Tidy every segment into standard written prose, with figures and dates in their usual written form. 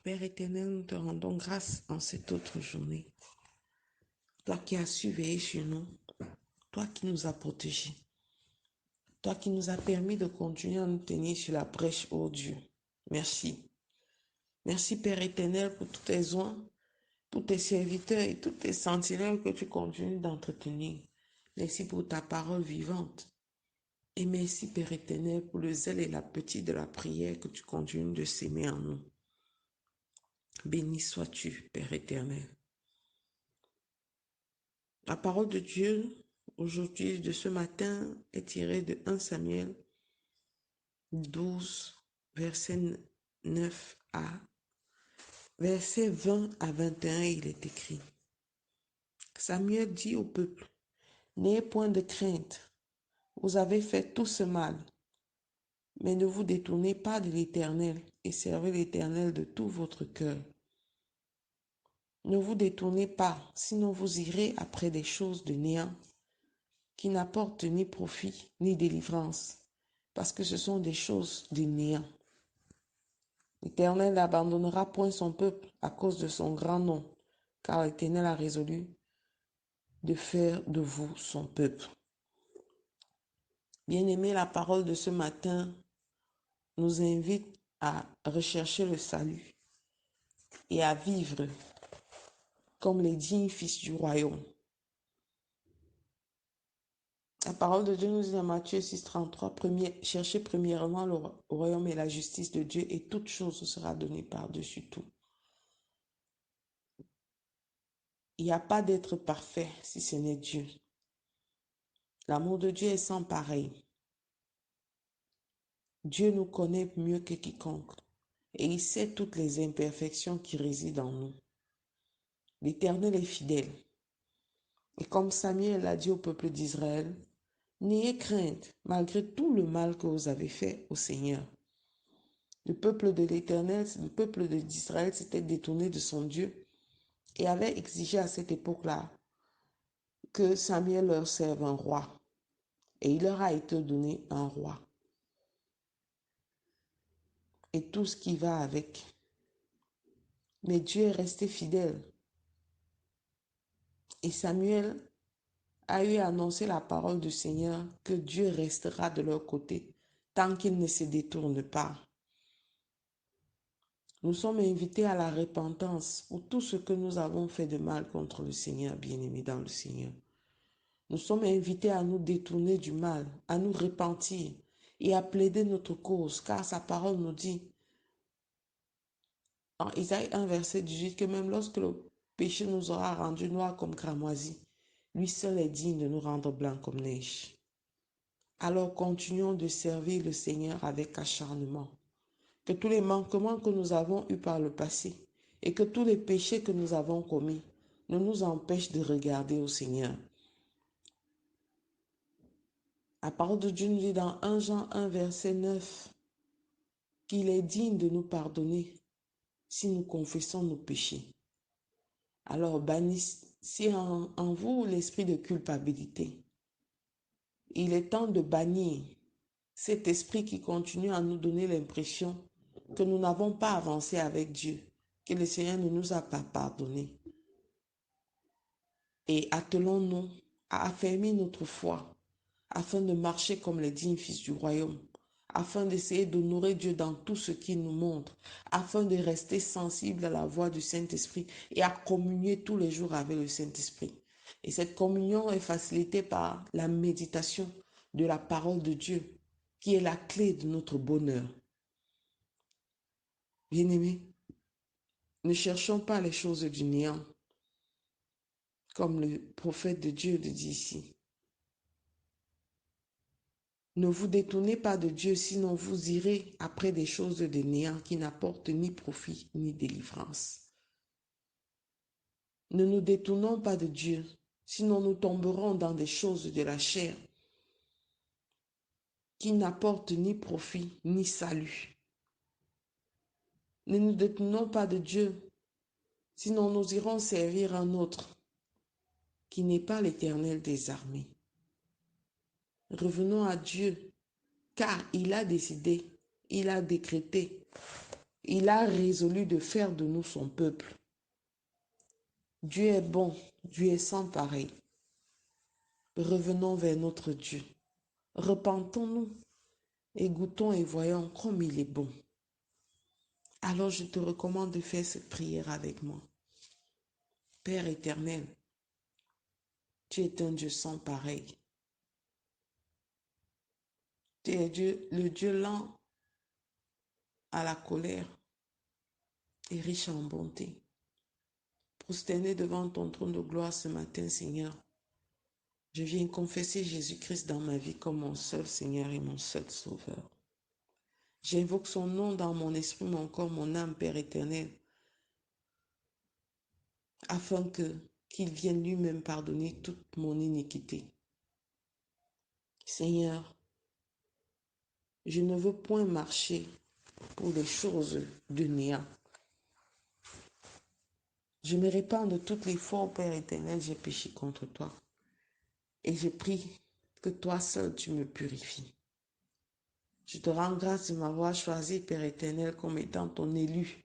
Père éternel, nous te rendons grâce en cette autre journée. Toi qui as surveillé sur nous, toi qui nous as protégés, toi qui nous as permis de continuer à nous tenir sur la brèche, ô Dieu. Merci. Merci Père éternel pour tous tes soins, pour tes serviteurs et toutes tes sentinelles que tu continues d'entretenir. Merci pour ta parole vivante. Et merci Père éternel pour le zèle et l'appétit de la prière que tu continues de s'aimer en nous. Béni sois-tu, Père éternel. La parole de Dieu, aujourd'hui, de ce matin, est tirée de 1 Samuel 12, verset 9 à verset 20 à 21, il est écrit. Samuel dit au peuple, n'ayez point de crainte, vous avez fait tout ce mal, mais ne vous détournez pas de l'Éternel et servez l'Éternel de tout votre cœur. Ne vous détournez pas, sinon vous irez après des choses de néant qui n'apportent ni profit ni délivrance, parce que ce sont des choses de néant. L'Éternel n'abandonnera point son peuple à cause de son grand nom, car l'Éternel a résolu de faire de vous son peuple. Bien-aimés, la parole de ce matin nous invite à rechercher le salut et à vivre comme les dignes fils du royaume. La parole de Dieu nous dit dans Matthieu 6,33, cherchez premièrement le royaume et la justice de Dieu et toute chose sera donnée par-dessus tout. Il n'y a pas d'être parfait si ce n'est Dieu. L'amour de Dieu est sans pareil. Dieu nous connaît mieux que quiconque et il sait toutes les imperfections qui résident en nous. L'Éternel est fidèle. Et comme Samuel l'a dit au peuple d'Israël, n'ayez crainte malgré tout le mal que vous avez fait au Seigneur. Le peuple de l'Éternel, le peuple d'Israël s'était détourné de son Dieu et avait exigé à cette époque-là que Samuel leur serve un roi. Et il leur a été donné un roi. Et tout ce qui va avec. Mais Dieu est resté fidèle. Et Samuel a eu annoncé la parole du Seigneur que Dieu restera de leur côté tant qu'ils ne se détournent pas. Nous sommes invités à la repentance pour tout ce que nous avons fait de mal contre le Seigneur, bien-aimés dans le Seigneur. Nous sommes invités à nous détourner du mal, à nous repentir et à plaider notre cause, car sa parole nous dit en Isaïe 1, verset 18, que même lorsque le péché nous aura rendus noirs comme cramoisi, lui seul est digne de nous rendre blancs comme neige. Alors continuons de servir le Seigneur avec acharnement. Que tous les manquements que nous avons eus par le passé et que tous les péchés que nous avons commis ne nous empêchent de regarder au Seigneur. La parole de Dieu nous dit dans 1 Jean 1, verset 9, qu'il est digne de nous pardonner si nous confessons nos péchés. Alors bannissez en vous l'esprit de culpabilité. Il est temps de bannir cet esprit qui continue à nous donner l'impression que nous n'avons pas avancé avec Dieu, que le Seigneur ne nous a pas pardonné. Et attelons-nous à affermir notre foi afin de marcher comme les dignes fils du royaume, afin d'essayer d'honorer Dieu dans tout ce qu'il nous montre, afin de rester sensible à la voix du Saint-Esprit et à communier tous les jours avec le Saint-Esprit. Et cette communion est facilitée par la méditation de la parole de Dieu, qui est la clé de notre bonheur. Bien-aimés, ne cherchons pas les choses du néant, comme le prophète de Dieu le dit ici. Ne vous détournez pas de Dieu, sinon vous irez après des choses de néant qui n'apportent ni profit ni délivrance. Ne nous détournons pas de Dieu, sinon nous tomberons dans des choses de la chair qui n'apportent ni profit ni salut. Ne nous détournons pas de Dieu, sinon nous irons servir un autre qui n'est pas l'Éternel des armées. Revenons à Dieu, car il a décidé, il a décrété Il a résolu de faire de nous son peuple. Dieu est bon, Dieu est sans pareil. Revenons vers notre Dieu. Repentons-nous et goûtons et voyons comme il est bon. Alors je te recommande de faire cette prière avec moi. Père éternel, tu es un Dieu sans pareil. Tu es Dieu, le Dieu lent à la colère et riche en bonté. Prosterné devant ton trône de gloire ce matin, Seigneur, je viens confesser Jésus-Christ dans ma vie comme mon seul Seigneur et mon seul Sauveur. J'invoque son nom dans mon esprit, mon corps, mon âme, Père éternel, afin qu'il vienne lui-même pardonner toute mon iniquité. Seigneur, je ne veux point marcher pour des choses de néant. Je me répands de toutes les fois, Père éternel, j'ai péché contre toi. Et je prie que toi seul tu me purifies. Je te rends grâce de m'avoir choisi, Père éternel, comme étant ton élu.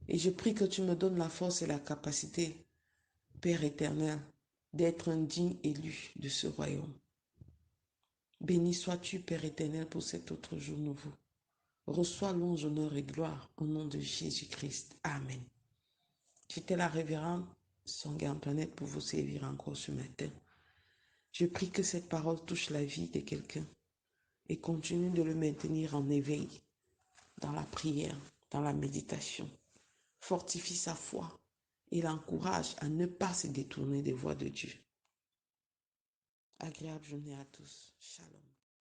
Et je prie que tu me donnes la force et la capacité, Père éternel, d'être un digne élu de ce royaume. Béni sois-tu, Père éternel, pour cet autre jour nouveau. Reçois louange, honneur et gloire au nom de Jésus-Christ. Amen. J'étais la révérende Songa Antoinette pour vous servir encore ce matin. Je prie que cette parole touche la vie de quelqu'un et continue de le maintenir en éveil, dans la prière, dans la méditation. Fortifie sa foi et l'encourage à ne pas se détourner des voies de Dieu. Agréable journée à tous. Shalom.